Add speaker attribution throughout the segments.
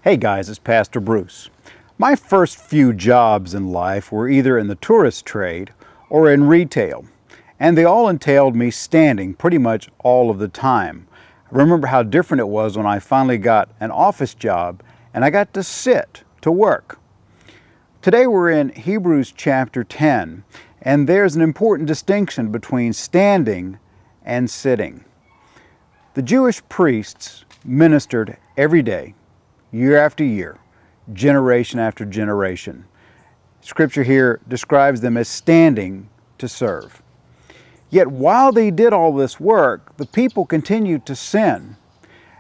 Speaker 1: Hey guys, it's Pastor Bruce. My first few jobs in life were either in the tourist trade or in retail, and they all entailed me standing pretty much all of the time. I remember how different it was when I finally got an office job and I got to sit to work. Today we're in Hebrews chapter 10, and there's an important distinction between standing and sitting. The Jewish priests ministered every day, year after year, generation after generation. Scripture here describes them as standing to serve. Yet while they did all this work, the people continued to sin,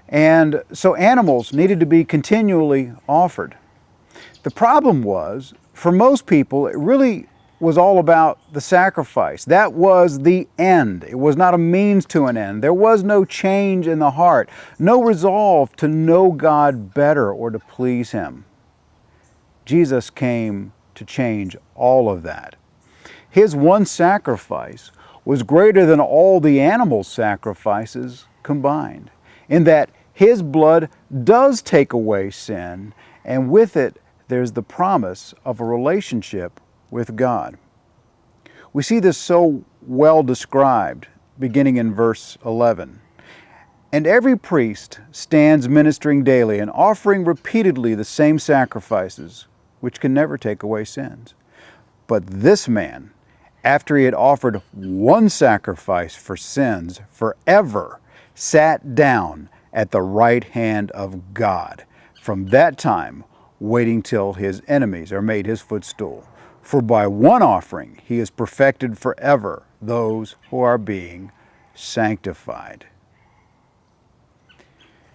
Speaker 1: and so animals needed to be continually offered. The problem was, for most people, it really was all about the sacrifice. That was the end. It was not a means to an end. There was no change in the heart, no resolve to know God better or to please Him. Jesus came to change all of that. His one sacrifice was greater than all the animal sacrifices combined, in that His blood does take away sin, and with it there's the promise of a relationship with God. We see this so well described beginning in verse 11. And every priest stands ministering daily and offering repeatedly the same sacrifices, which can never take away sins. But this man, after he had offered one sacrifice for sins forever, sat down at the right hand of God. From that time, waiting till his enemies are made his footstool. For by one offering he has perfected forever those who are being sanctified.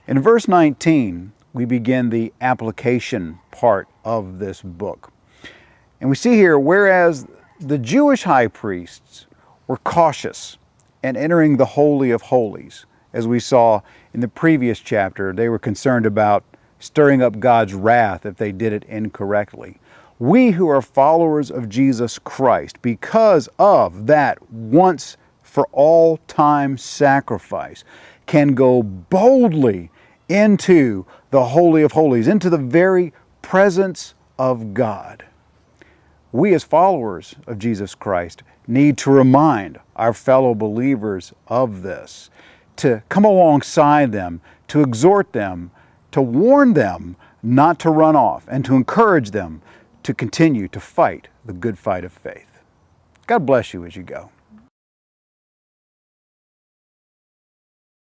Speaker 1: In verse 19, we begin the application part of this book. And we see here, whereas the Jewish high priests were cautious in entering the Holy of Holies, as we saw in the previous chapter, they were concerned about stirring up God's wrath if they did it incorrectly. We who are followers of Jesus Christ, because of that once for all time sacrifice, can go boldly into the Holy of Holies, into the very presence of God. We as followers of Jesus Christ need to remind our fellow believers of this, to come alongside them, to exhort them, to warn them not to run off, and to encourage them to continue to fight the good fight of faith. God bless you as you go.